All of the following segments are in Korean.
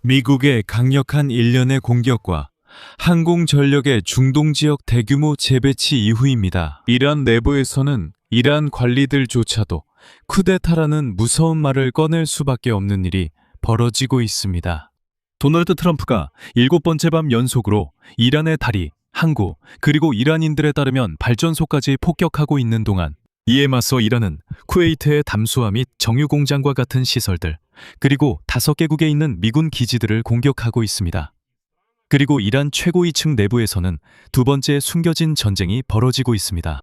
미국의 강력한 일련의 공격과 항공전력의 중동 지역 대규모 재배치 이후입니다. 이란 내부에서는 이란 관리들조차도 쿠데타라는 무서운 말을 꺼낼 수밖에 없는 일이 벌어지고 있습니다. 도널드 트럼프가 7번째 밤 연속으로 이란의 다리, 항구, 그리고 이란인들에 따르면 발전소까지 폭격하고 있는 동안 이에 맞서 이란은 쿠웨이트의 담수화 및 정유 공장과 같은 시설들, 그리고 5개국에 있는 미군 기지들을 공격하고 있습니다. 그리고 이란 최고위층 내부에서는 두 번째 숨겨진 전쟁이 벌어지고 있습니다.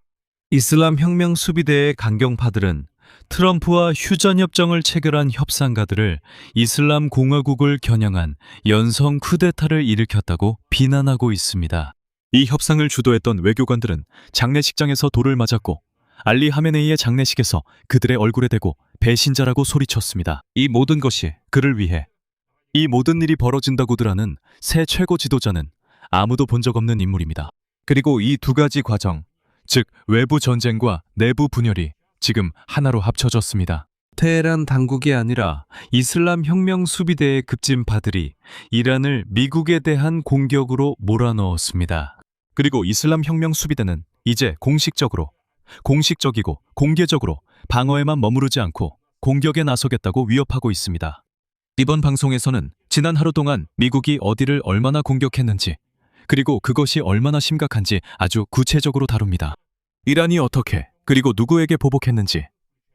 이슬람 혁명 수비대의 강경파들은 트럼프와 휴전협정을 체결한 협상가들을 이슬람 공화국을 겨냥한 연성 쿠데타를 일으켰다고 비난하고 있습니다. 이 협상을 주도했던 외교관들은 장례식장에서 돌을 맞았고 알리 하메네이의 장례식에서 그들의 얼굴에 대고 배신자라고 소리쳤습니다. 이 모든 것이 그를 위해, 이 모든 일이 벌어진다고들 하는 새 최고 지도자는 아무도 본 적 없는 인물입니다. 그리고 이 두 가지 과정, 즉 외부 전쟁과 내부 분열이 지금 하나로 합쳐졌습니다. 테헤란 당국이 아니라 이슬람 혁명 수비대의 급진파들이 이란을 미국에 대한 공격으로 몰아넣었습니다. 그리고 이슬람 혁명 수비대는 이제 공식적이고 공개적으로 방어에만 머무르지 않고 공격에 나서겠다고 위협하고 있습니다. 이번 방송에서는 지난 하루 동안 미국이 어디를 얼마나 공격했는지, 그리고 그것이 얼마나 심각한지 아주 구체적으로 다룹니다. 이란이 어떻게, 그리고 누구에게 보복했는지,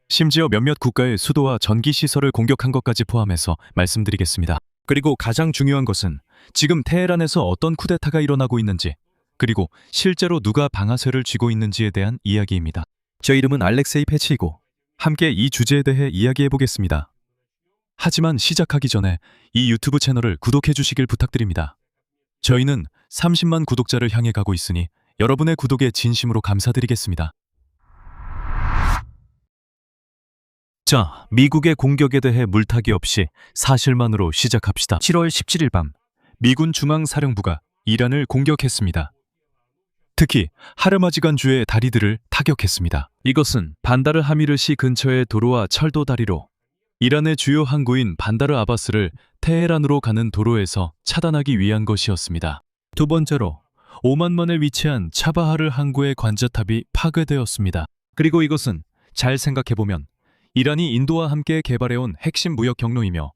심지어 몇몇 국가의 수도와 전기시설을 공격한 것까지 포함해서 말씀드리겠습니다. 그리고 가장 중요한 것은 지금 테헤란에서 어떤 쿠데타가 일어나고 있는지, 그리고 실제로 누가 방아쇠를 쥐고 있는지에 대한 이야기입니다. 제 이름은 알렉세이 패치이고 함께 이 주제에 대해 이야기해 보겠습니다. 하지만 시작하기 전에 이 유튜브 채널을 구독해 주시길 부탁드립니다. 저희는 30만 구독자를 향해 가고 있으니 여러분의 구독에 진심으로 감사드리겠습니다. 자, 미국의 공격에 대해 물타기 없이 사실만으로 시작합시다. 7월 17일 밤, 미군 중앙사령부가 이란을 공격했습니다. 특히 하르마지간 주의 다리들을 타격했습니다. 이것은 반다르 하미르시 근처의 도로와 철도 다리로 이란의 주요 항구인 반다르 아바스를 테헤란으로 가는 도로에서 차단하기 위한 것이었습니다. 두 번째로 오만만에 위치한 차바하르 항구의 관자탑이 파괴되었습니다. 그리고 이것은 잘 생각해보면 이란이 인도와 함께 개발해온 핵심 무역 경로이며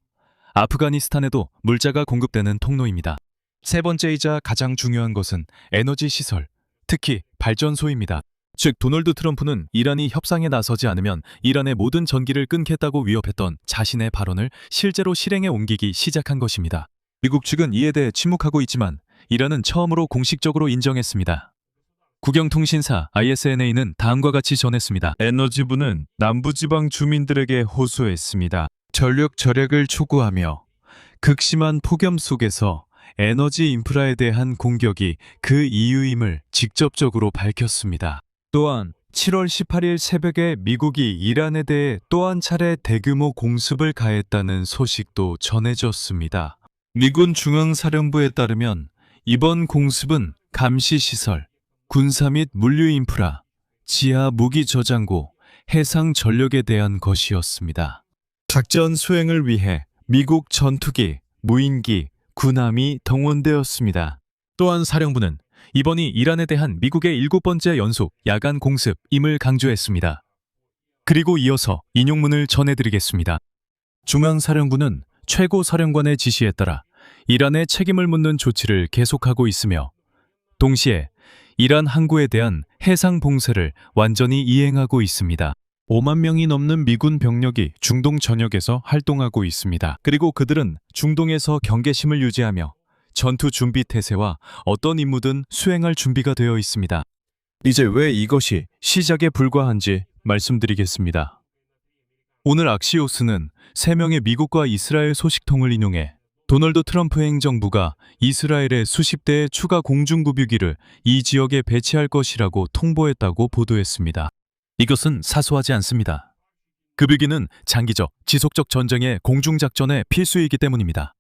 아프가니스탄에도 물자가 공급되는 통로입니다. 세 번째이자 가장 중요한 것은 에너지 시설, 특히 발전소입니다. 즉 도널드 트럼프는 이란이 협상에 나서지 않으면 이란의 모든 전기를 끊겠다고 위협했던 자신의 발언을 실제로 실행에 옮기기 시작한 것입니다. 미국 측은 이에 대해 침묵하고 있지만 이란은 처음으로 공식적으로 인정했습니다. 국영통신사 ISNA는 다음과 같이 전했습니다. 에너지부는 남부지방 주민들에게 호소했습니다. 전력 절약을 촉구하며 극심한 폭염 속에서 에너지 인프라에 대한 공격이 그 이유임을 직접적으로 밝혔습니다. 또한 7월 18일 새벽에 미국이 이란에 대해 또 한 차례 대규모 공습을 가했다는 소식도 전해졌습니다. 미군 중앙사령부에 따르면 이번 공습은 감시시설, 군사 및 물류 인프라, 지하 무기 저장고, 해상 전력에 대한 것이었습니다. 작전 수행을 위해 미국 전투기, 무인기, 군함이 동원되었습니다. 또한 사령부는 이번이 이란에 대한 미국의 7번째 연속 야간 공습임을 강조했습니다. 그리고 이어서 인용문을 전해드리겠습니다. 중앙사령부는 최고사령관의 지시에 따라 이란의 책임을 묻는 조치를 계속하고 있으며 동시에 이란 항구에 대한 해상 봉쇄를 완전히 이행하고 있습니다. 5만 명이 넘는 미군 병력이 중동 전역에서 활동하고 있습니다. 그리고 그들은 중동에서 경계심을 유지하며 전투 준비 태세와 어떤 임무든 수행할 준비가 되어 있습니다. 이제 왜 이것이 시작에 불과한지 말씀드리겠습니다. 오늘 악시오스는 3명의 미국과 이스라엘 소식통을 인용해 도널드 트럼프 행정부가 이스라엘의 수십 대의 추가 공중급유기를 이 지역에 배치할 것이라고 통보했다고 보도했습니다. 이것은 사소하지 않습니다. 급유기는 장기적, 지속적 전쟁의 공중작전의 필수이기 때문입니다.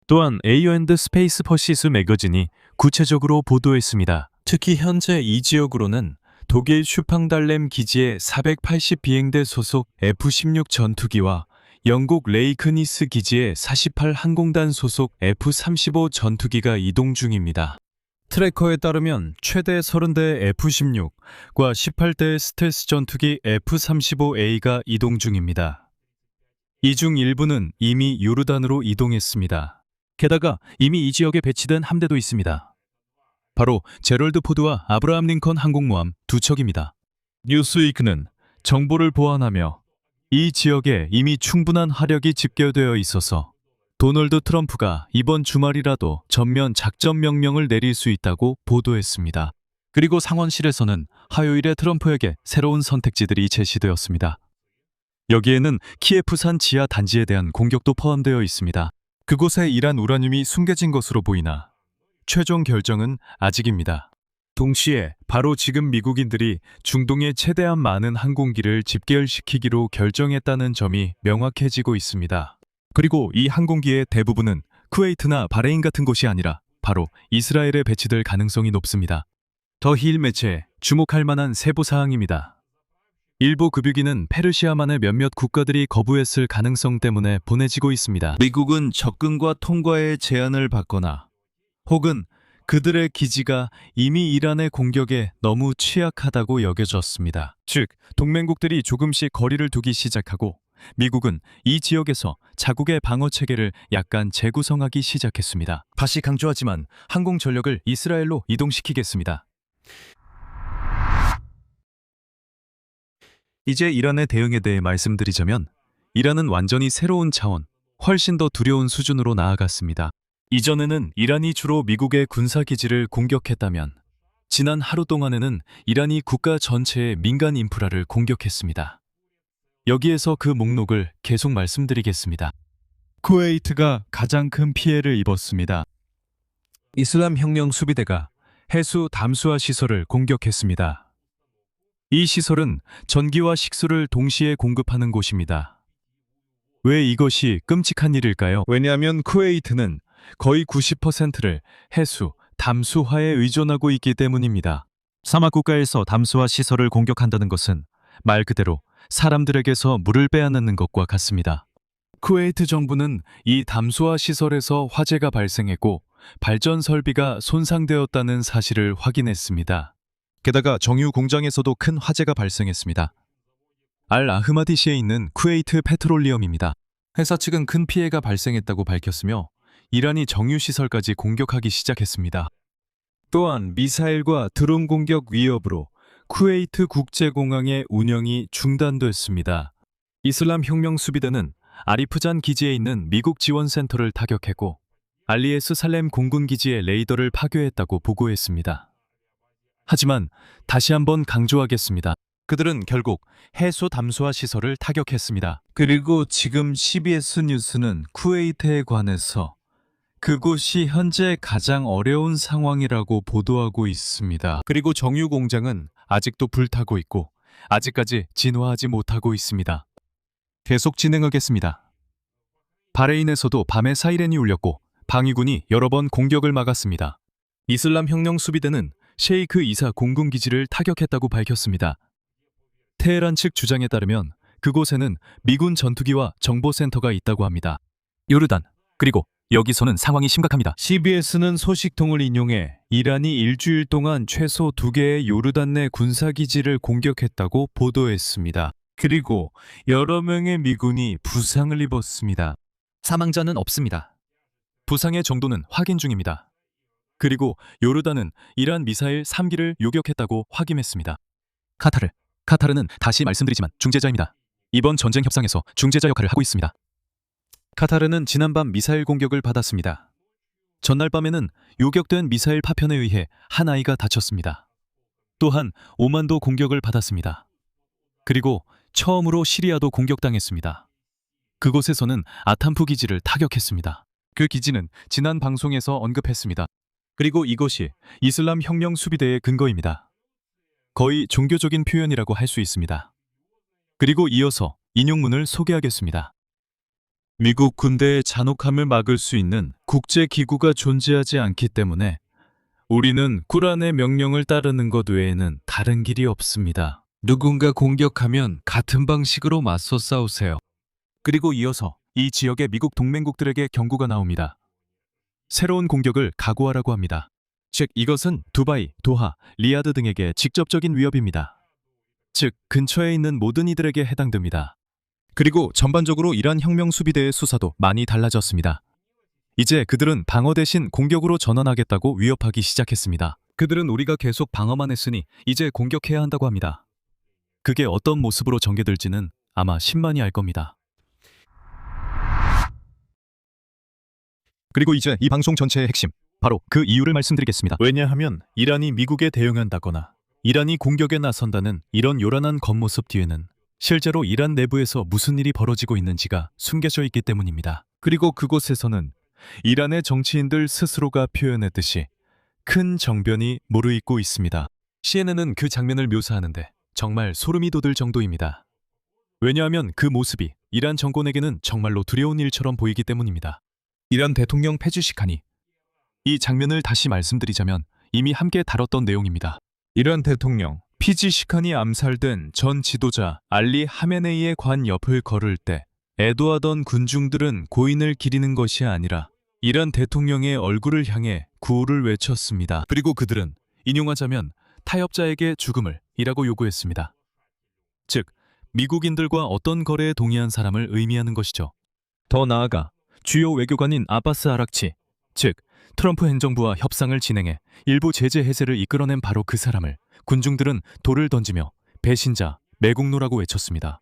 또한 에어앤드스페이스 퍼시스 매거진이 구체적으로 보도했습니다. 특히 현재 이 지역으로는 독일 슈팡달렘 기지의 480 비행대 소속 F-16 전투기와 영국 레이크니스 기지에 48 항공단 소속 F-35 전투기가 이동 중입니다. 트래커에 따르면 최대 30대 F-16과 18대 스텔스 전투기 F-35A가 이동 중입니다. 이 중 일부는 이미 요르단으로 이동했습니다. 게다가 이미 이 지역에 배치된 함대도 있습니다. 바로 제럴드 포드와 아브라함 링컨 항공모함 두 척입니다. 뉴스위크는 정보를 보완하며 이 지역에 이미 충분한 화력이 집결되어 있어서 도널드 트럼프가 이번 주말이라도 전면 작전 명령을 내릴 수 있다고 보도했습니다. 그리고 상원실에서는 화요일에 트럼프에게 새로운 선택지들이 제시되었습니다. 여기에는 키예프산 지하 단지에 대한 공격도 포함되어 있습니다. 그곳에 이란 우라늄이 숨겨진 것으로 보이나 최종 결정은 아직입니다. 동시에 바로 지금 미국인들이 중동에 최대한 많은 항공기를 집결시키기로 결정했다는 점이 명확해지고 있습니다. 그리고 이 항공기의 대부분은 쿠웨이트나 바레인 같은 곳이 아니라 바로 이스라엘에 배치될 가능성이 높습니다. 더 힐 매체에 주목할 만한 세부 사항입니다. 일부 급유기는 페르시아만의 몇몇 국가들이 거부했을 가능성 때문에 보내지고 있습니다. 미국은 접근과 통과에 제한을 받거나 혹은 그들의 기지가 이미 이란의 공격에 너무 취약하다고 여겨졌습니다. 즉, 동맹국들이 조금씩 거리를 두기 시작하고 미국은 이 지역에서 자국의 방어 체계를 약간 재구성하기 시작했습니다. 다시 강조하지만 항공 전력을 이스라엘로 이동시키겠습니다. 이제 이란의 대응에 대해 말씀드리자면 이란은 완전히 새로운 차원, 훨씬 더 두려운 수준으로 나아갔습니다. 이전에는 이란이 주로 미국의 군사기지를 공격했다면 지난 하루 동안에는 이란이 국가 전체의 민간 인프라를 공격했습니다. 여기에서 그 목록을 계속 말씀드리겠습니다. 쿠웨이트가 가장 큰 피해를 입었습니다. 이슬람 혁명 수비대가 해수 담수화 시설을 공격했습니다. 이 시설은 전기와 식수를 동시에 공급하는 곳입니다. 왜 이것이 끔찍한 일일까요? 왜냐하면 쿠웨이트는 거의 90%를 해수, 담수화에 의존하고 있기 때문입니다. 사막 국가에서 담수화 시설을 공격한다는 것은 말 그대로 사람들에게서 물을 빼앗는 것과 같습니다. 쿠웨이트 정부는 이 담수화 시설에서 화재가 발생했고 발전 설비가 손상되었다는 사실을 확인했습니다. 게다가 정유 공장에서도 큰 화재가 발생했습니다. 알 아흐마디시에 있는 쿠웨이트 페트롤리엄입니다. 회사 측은 큰 피해가 발생했다고 밝혔으며 이란이 정유시설까지 공격하기 시작했습니다. 또한 미사일과 드론 공격 위협으로 쿠웨이트 국제공항의 운영이 중단됐습니다. 이슬람 혁명 수비대는 아리프잔 기지에 있는 미국 지원센터를 타격했고 알리에스 살렘 공군기지의 레이더를 파괴했다고 보고했습니다. 하지만 다시 한번 강조하겠습니다. 그들은 결국 해수 담수화 시설을 타격했습니다. 그리고 지금 CBS 뉴스는 쿠웨이트에 관해서 그곳이 현재 가장 어려운 상황이라고 보도하고 있습니다. 그리고 정유 공장은 아직도 불타고 있고 아직까지 진화하지 못하고 있습니다. 계속 진행하겠습니다. 바레인에서도 밤에 사이렌이 울렸고 방위군이 여러 번 공격을 막았습니다. 이슬람 혁명 수비대는 셰이크 이사 공군기지를 타격했다고 밝혔습니다. 테헤란 측 주장에 따르면 그곳에는 미군 전투기와 정보센터가 있다고 합니다. 요르단, 그리고 여기서는 상황이 심각합니다. CBS는 소식통을 인용해 이란이 일주일 동안 최소 2개의 요르단 내 군사기지를 공격했다고 보도했습니다. 그리고 여러 명의 미군이 부상을 입었습니다. 사망자는 없습니다. 부상의 정도는 확인 중입니다. 그리고 요르단은 이란 미사일 3기를 요격했다고 확인했습니다. 카타르는 다시 말씀드리지만 중재자입니다. 이번 전쟁 협상에서 중재자 역할을 하고 있습니다. 카타르는 지난밤 미사일 공격을 받았습니다. 전날 밤에는 요격된 미사일 파편에 의해 한 아이가 다쳤습니다. 또한 오만도 공격을 받았습니다. 그리고 처음으로 시리아도 공격당했습니다. 그곳에서는 아탄푸 기지를 타격했습니다. 그 기지는 지난 방송에서 언급했습니다. 그리고 이것이 이슬람 혁명 수비대의 근거입니다. 거의 종교적인 표현이라고 할 수 있습니다. 그리고 이어서 인용문을 소개하겠습니다. 미국 군대의 잔혹함을 막을 수 있는 국제기구가 존재하지 않기 때문에 우리는 꾸란의 명령을 따르는 것 외에는 다른 길이 없습니다. 누군가 공격하면 같은 방식으로 맞서 싸우세요. 그리고 이어서 이 지역의 미국 동맹국들에게 경고가 나옵니다. 새로운 공격을 각오하라고 합니다. 즉, 이것은 두바이, 도하, 리야드 등에게 직접적인 위협입니다. 즉, 근처에 있는 모든 이들에게 해당됩니다. 그리고 전반적으로 이란 혁명 수비대의 수사도 많이 달라졌습니다. 이제 그들은 방어 대신 공격으로 전환하겠다고 위협하기 시작했습니다. 그들은 우리가 계속 방어만 했으니 이제 공격해야 한다고 합니다. 그게 어떤 모습으로 전개될지는 아마 10만이 알 겁니다. 그리고 이제 이 방송 전체의 핵심, 바로 그 이유를 말씀드리겠습니다. 왜냐하면 이란이 미국에 대응한다거나 이란이 공격에 나선다는 이런 요란한 겉모습 뒤에는 실제로 이란 내부에서 무슨 일이 벌어지고 있는지가 숨겨져 있기 때문입니다. 그리고 그곳에서는 이란의 정치인들 스스로가 표현했듯이 큰 정변이 무르익고 있습니다. CNN은 그 장면을 묘사하는데 정말 소름이 돋을 정도입니다. 왜냐하면 그 모습이 이란 정권에게는 정말로 두려운 일처럼 보이기 때문입니다. 이란 대통령 페지시칸이, 이 장면을 다시 말씀드리자면 이미 함께 다뤘던 내용입니다. 이란 대통령 페지시칸이 암살된 전 지도자 알리 하메네이의 관 옆을 걸을 때 애도하던 군중들은 고인을 기리는 것이 아니라 이란 대통령의 얼굴을 향해 구호를 외쳤습니다. 그리고 그들은 인용하자면 타협자에게 죽음을 이라고 요구했습니다. 즉, 미국인들과 어떤 거래에 동의한 사람을 의미하는 것이죠. 더 나아가 주요 외교관인 아바스 아락치, 즉 트럼프 행정부와 협상을 진행해 일부 제재 해제를 이끌어낸 바로 그 사람을 군중들은 돌을 던지며 배신자, 매국노라고 외쳤습니다.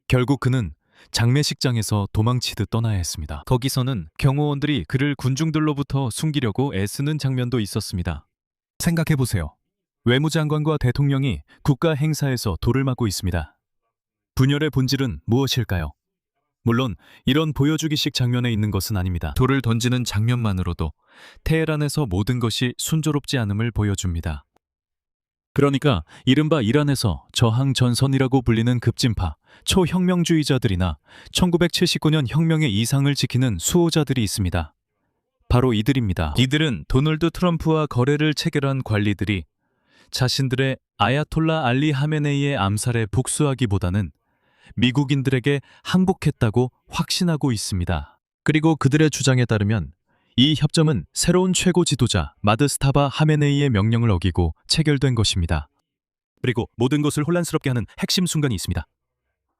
결국 그는 장례식장에서 도망치듯 떠나야 했습니다. 거기서는 경호원들이 그를 군중들로부터 숨기려고 애쓰는 장면도 있었습니다. 생각해보세요. 외무장관과 대통령이 국가 행사에서 돌을 맞고 있습니다. 분열의 본질은 무엇일까요? 물론 이런 보여주기식 장면에 있는 것은 아닙니다. 돌을 던지는 장면만으로도 테헤란에서 모든 것이 순조롭지 않음을 보여줍니다. 그러니까 이른바 이란에서 저항전선이라고 불리는 급진파, 초혁명주의자들이나 1979년 혁명의 이상을 지키는 수호자들이 있습니다. 바로 이들입니다. 이들은 도널드 트럼프와 거래를 체결한 관리들이 자신들의 아야톨라 알리 하메네이의 암살에 복수하기보다는 미국인들에게 항복했다고 확신하고 있습니다. 그리고 그들의 주장에 따르면 이 협정은 새로운 최고 지도자 마드스타바 하메네이의 명령을 어기고 체결된 것입니다. 그리고 모든 것을 혼란스럽게 하는 핵심 순간이 있습니다.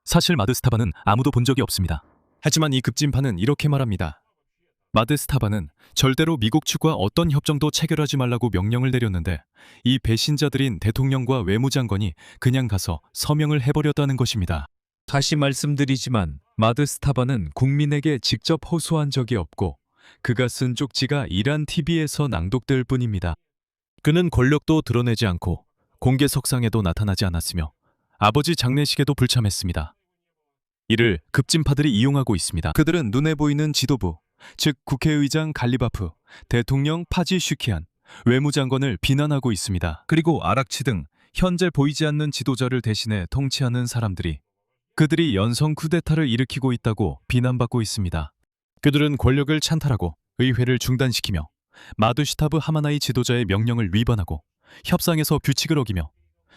사실 마드스타바는 아무도 본 적이 없습니다. 하지만 이 급진파는 이렇게 말합니다. 마드스타바는 절대로 미국 측과 어떤 협정도 체결하지 말라고 명령을 내렸는데 이 배신자들인 대통령과 외무장관이 그냥 가서 서명을 해버렸다는 것입니다. 다시 말씀드리지만 마드스타바는 국민에게 직접 호소한 적이 없고 그가 쓴 쪽지가 이란 TV에서 낭독될 뿐입니다. 그는 권력도 드러내지 않고 공개석상에도 나타나지 않았으며 아버지 장례식에도 불참했습니다. 이를 급진파들이 이용하고 있습니다. 그들은 눈에 보이는 지도부, 즉 국회의장 갈리바프, 대통령 파지슈키안, 외무장관을 비난하고 있습니다. 그리고 아락치 등 현재 보이지 않는 지도자를 대신해 통치하는 사람들이 그들이 연성 쿠데타를 일으키고 있다고 비난받고 있습니다. 그들은 권력을 찬탈하고 의회를 중단시키며 마두시타브 하마나이 지도자의 명령을 위반하고 협상에서 규칙을 어기며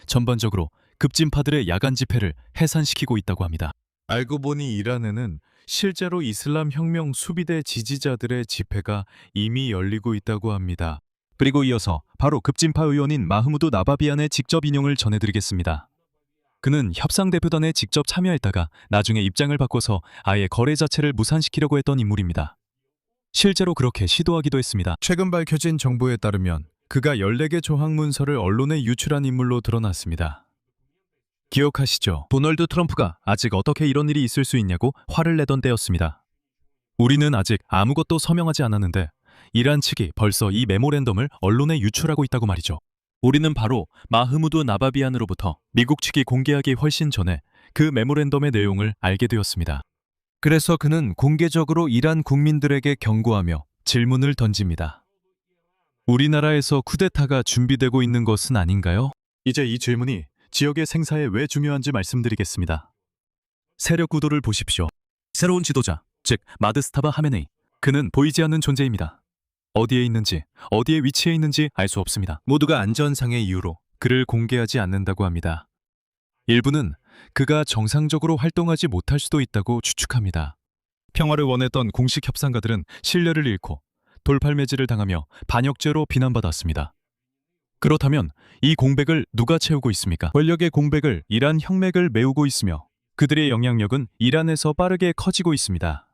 전반적으로 급진파들의 야간 집회를 해산시키고 있다고 합니다. 알고 보니 이란에는 실제로 이슬람 혁명 수비대 지지자들의 집회가 이미 열리고 있다고 합니다. 그리고 이어서 바로 급진파 의원인 마흐무드 나바비안의 직접 인용을 전해드리겠습니다. 그는 협상 대표단에 직접 참여했다가 나중에 입장을 바꿔서 아예 거래 자체를 무산시키려고 했던 인물입니다. 실제로 그렇게 시도하기도 했습니다. 최근 밝혀진 정보에 따르면 그가 14개 조항 문서를 언론에 유출한 인물로 드러났습니다. 기억하시죠? 도널드 트럼프가 아직 어떻게 이런 일이 있을 수 있냐고 화를 내던 때였습니다. 우리는 아직 아무것도 서명하지 않았는데 이란 측이 벌써 이 메모랜덤을 언론에 유출하고 있다고 말이죠. 우리는 바로 마흐무드 나바비안으로부터 미국 측이 공개하기 훨씬 전에 그 메모랜덤의 내용을 알게 되었습니다. 그래서 그는 공개적으로 이란 국민들에게 경고하며 질문을 던집니다. 우리나라에서 쿠데타가 준비되고 있는 것은 아닌가요? 이제 이 질문이 지역의 생사에 왜 중요한지 말씀드리겠습니다. 세력 구도를 보십시오. 새로운 지도자, 즉 마드스타바 하메네이, 그는 보이지 않는 존재입니다. 어디에 있는지, 어디에 위치해 있는지 알 수 없습니다. 모두가 안전상의 이유로 그를 공개하지 않는다고 합니다. 일부는 그가 정상적으로 활동하지 못할 수도 있다고 추측합니다. 평화를 원했던 공식 협상가들은 신뢰를 잃고 돌팔매질을 당하며 반역죄로 비난받았습니다. 그렇다면 이 공백을 누가 채우고 있습니까? 권력의 공백을 이란 혁맥을 메우고 있으며 그들의 영향력은 이란에서 빠르게 커지고 있습니다.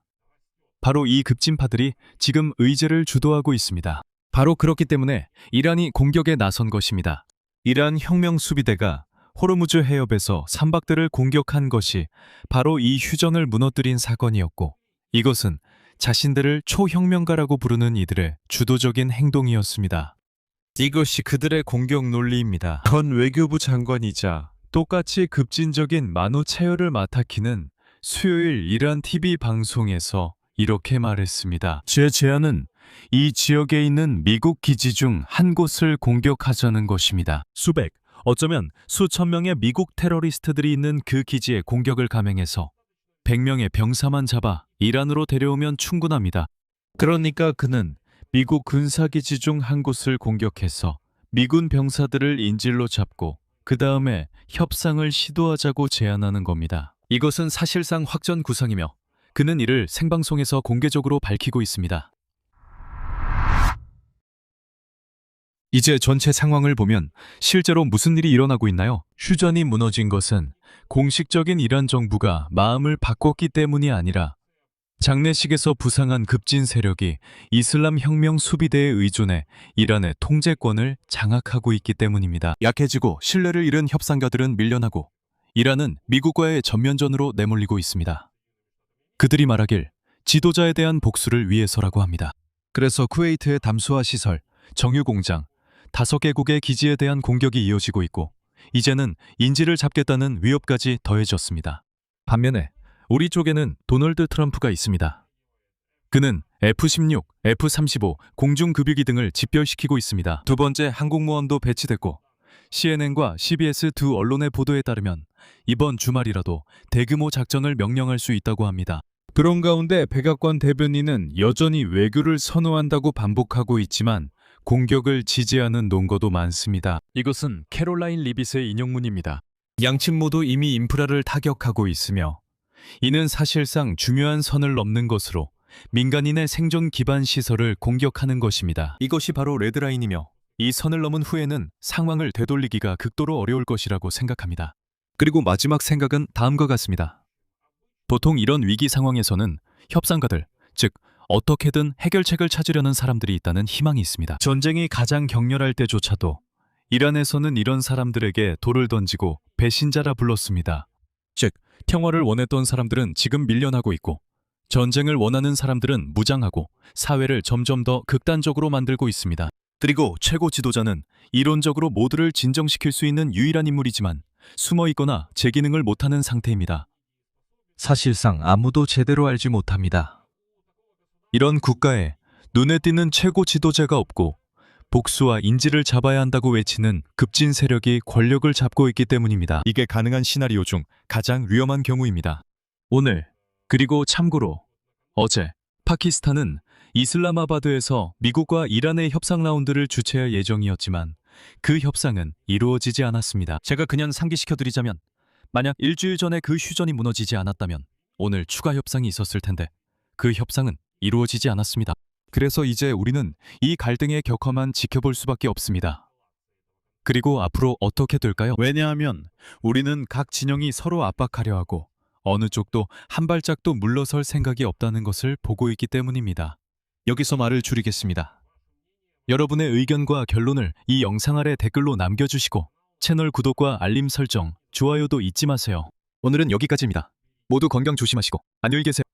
바로 이 급진파들이 지금 의제를 주도하고 있습니다. 바로 그렇기 때문에 이란이 공격에 나선 것입니다. 이란 혁명수비대가 호르무즈 해협에서 산박들을 공격한 것이 바로 이 휴전을 무너뜨린 사건이었고, 이것은 자신들을 초혁명가라고 부르는 이들의 주도적인 행동이었습니다. 이것이 그들의 공격 논리입니다. 전 외교부 장관이자 똑같이 급진적인 만호 체열을 맡아키는 수요일 이란 TV 방송에서 이렇게 말했습니다. 제 제안은 이 지역에 있는 미국 기지 중 한 곳을 공격하자는 것입니다. 수백, 어쩌면 수천 명의 미국 테러리스트들이 있는 그 기지에 공격을 감행해서 100명의 병사만 잡아 이란으로 데려오면 충분합니다. 그러니까 그는 미국 군사기지 중 한 곳을 공격해서 미군 병사들을 인질로 잡고 그 다음에 협상을 시도하자고 제안하는 겁니다. 이것은 사실상 확전 구상이며 그는 이를 생방송에서 공개적으로 밝히고 있습니다. 이제 전체 상황을 보면 실제로 무슨 일이 일어나고 있나요? 휴전이 무너진 것은 공식적인 이란 정부가 마음을 바꿨기 때문이 아니라 장례식에서 부상한 급진 세력이 이슬람 혁명 수비대에 의존해 이란의 통제권을 장악하고 있기 때문입니다. 약해지고 신뢰를 잃은 협상가들은 밀려나고 이란은 미국과의 전면전으로 내몰리고 있습니다. 그들이 말하길 지도자에 대한 복수를 위해서라고 합니다. 그래서 쿠웨이트의 담수화 시설, 정유 공장, 5개국의 기지에 대한 공격이 이어지고 있고 이제는 인질을 잡겠다는 위협까지 더해졌습니다. 반면에 우리 쪽에는 도널드 트럼프가 있습니다. 그는 F-16, F-35 공중급유기 등을 집결시키고 있습니다. 두 번째 항공모함도 배치됐고 CNN과 CBS 두 언론의 보도에 따르면 이번 주말이라도 대규모 작전을 명령할 수 있다고 합니다. 그런 가운데 백악관 대변인은 여전히 외교를 선호한다고 반복하고 있지만 공격을 지지하는 논거도 많습니다. 이것은 캐롤라인 리빗의 인용문입니다. 양측 모두 이미 인프라를 타격하고 있으며 이는 사실상 중요한 선을 넘는 것으로 민간인의 생존 기반 시설을 공격하는 것입니다. 이것이 바로 레드라인이며 이 선을 넘은 후에는 상황을 되돌리기가 극도로 어려울 것이라고 생각합니다. 그리고 마지막 생각은 다음과 같습니다. 보통 이런 위기 상황에서는 협상가들, 즉 어떻게든 해결책을 찾으려는 사람들이 있다는 희망이 있습니다. 전쟁이 가장 격렬할 때조차도 이란에서는 이런 사람들에게 돌을 던지고 배신자라 불렀습니다. 즉, 평화를 원했던 사람들은 지금 밀려나고 있고 전쟁을 원하는 사람들은 무장하고 사회를 점점 더 극단적으로 만들고 있습니다. 그리고 최고 지도자는 이론적으로 모두를 진정시킬 수 있는 유일한 인물이지만 숨어 있거나 제 기능을 못하는 상태입니다. 사실상 아무도 제대로 알지 못합니다. 이런 국가에 눈에 띄는 최고 지도자가 없고 복수와 인질을 잡아야 한다고 외치는 급진 세력이 권력을 잡고 있기 때문입니다. 이게 가능한 시나리오 중 가장 위험한 경우입니다. 오늘, 그리고 참고로 어제 파키스탄은 이슬라마바드에서 미국과 이란의 협상 라운드를 주최할 예정이었지만 그 협상은 이루어지지 않았습니다. 제가 그냥 상기시켜드리자면 만약 일주일 전에 그 휴전이 무너지지 않았다면 오늘 추가 협상이 있었을 텐데 그 협상은 이루어지지 않았습니다. 그래서 이제 우리는 이 갈등의 격화만 지켜볼 수밖에 없습니다. 그리고 앞으로 어떻게 될까요? 왜냐하면 우리는 각 진영이 서로 압박하려 하고 어느 쪽도 한 발짝도 물러설 생각이 없다는 것을 보고 있기 때문입니다. 여기서 말을 줄이겠습니다. 여러분의 의견과 결론을 이 영상 아래 댓글로 남겨주시고 채널 구독과 알림 설정, 좋아요도 잊지 마세요. 오늘은 여기까지입니다. 모두 건강 조심하시고 안녕히 계세요.